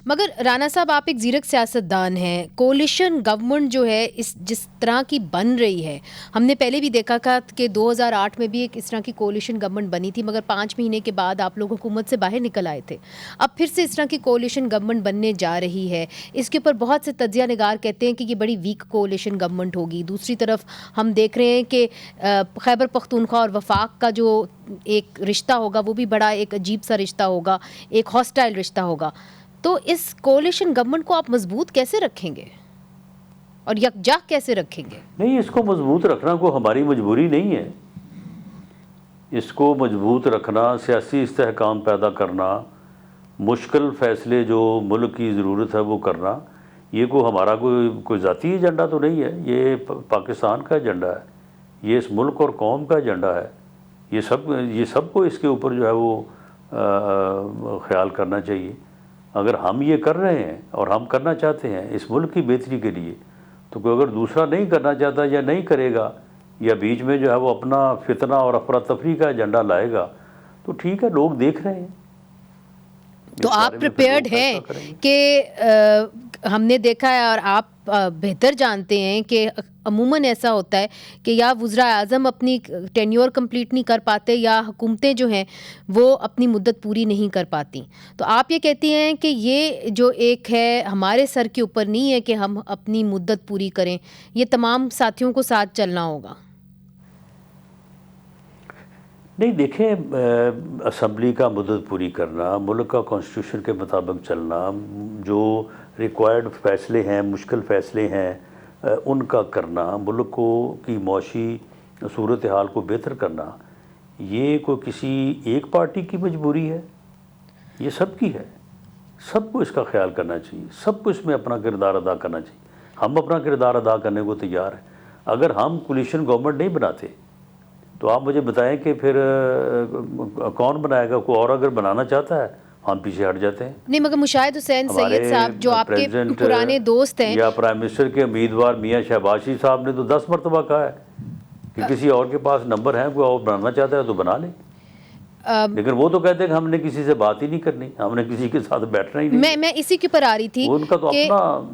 मगर राना साहब, आप एक ज़ीरक सियासतदान हैं। कोलिशन गवर्नमेंट जो है इस जिस तरह की बन रही है, हमने पहले भी देखा था कि 2008 में भी एक इस तरह की कोलिशन गवर्नमेंट बनी थी, मगर 5 महीने के बाद आप लोग हुकूमत से बाहर निकल आए थे। अब फिर से इस तरह की कोलिशन गवर्नमेंट बनने जा रही है। इसके ऊपर बहुत से तज्ज़िया निगार कहते हैं कि ये बड़ी वीक कोलिशन गवर्नमेंट होगी। दूसरी तरफ हम देख रहे हैं कि खैबर पख्तूनख्वा और वफाक का जो एक रिश्ता होगा वो भी बड़ा एक अजीब सा रिश्ता होगा, एक हॉस्टाइल रिश्ता होगा। तो इस कोलिशन गवर्नमेंट को आप मजबूत कैसे रखेंगे और यकजा कैसे रखेंगे? नहीं, इसको मजबूत रखना कोई हमारी मजबूरी नहीं है। इसको मजबूत रखना, सियासी इस्तेहकाम पैदा करना, मुश्किल फ़ैसले जो मुल्क की ज़रूरत है वो करना, ये हमारा कोई ज़ाती एजेंडा तो नहीं है। ये पाकिस्तान का एजेंडा है, ये इस मुल्क और कौम का एजेंडा है। ये सबको इसके ऊपर जो है वो ख्याल करना चाहिए। अगर हम ये कर रहे हैं और हम करना चाहते हैं इस मुल्क की बेहतरी के लिए, तो कोई अगर दूसरा नहीं करना चाहता या नहीं करेगा या बीच में जो है वो अपना फितना और अफरा तफरी का एजेंडा लाएगा, तो ठीक है, लोग देख रहे हैं। तो आप प्रिपेयर्ड हैं कि हमने देखा है और आप बेहतर जानते हैं कि अमूमन ऐसा होता है कि या वज़ीर आज़म अपनी टेन्योर कंप्लीट नहीं कर पाते या हुकूमतें जो हैं वो अपनी मुद्दत पूरी नहीं कर पाती। तो आप ये कहती हैं कि ये जो एक है हमारे सर के ऊपर नहीं है कि हम अपनी मुद्दत पूरी करें, ये तमाम साथियों को साथ चलना होगा। नहीं, देखें, असम्बली का मुद्दत पूरी करना, मुल्क का कॉन्स्टिट्यूशन के मुताबिक चलना, जो रिक्वायर्ड फ़ैसले हैं, मुश्किल फ़ैसले हैं, उनका करना, मुल्क को की मौशी सूरत हाल को बेहतर करना, ये कोई किसी एक पार्टी की मजबूरी है, ये सबकी है। सबको इसका ख्याल करना चाहिए, सबको इसमें अपना किरदार अदा करना चाहिए। हम अपना किरदार अदा करने को तैयार हैं। अगर हम कोलिशन गवर्नमेंट नहीं बनाते तो आप मुझे बताएं कि फिर कौन बनाएगा? कोई और अगर बनाना चाहता है, हम पीछे हट जाते हैं। नहीं, मगर मुशाहिद हुसैन सैयद साहब जो आपके पुराने दोस्त हैं, या प्राइम मिनिस्टर के उम्मीदवार मियां शहबाज शरीफ साहब ने तो 10 मरतबा कहा है कि किसी और के पास नंबर है, कोई और बनाना चाहता है तो बना ले। लेकिन वो तो कहते हैं कि हमने किसी से बात ही नहीं करनी, हमने किसी के साथ बैठना ही नहीं। मैं इसी के ऊपर आ रही थी। उनका तो अपना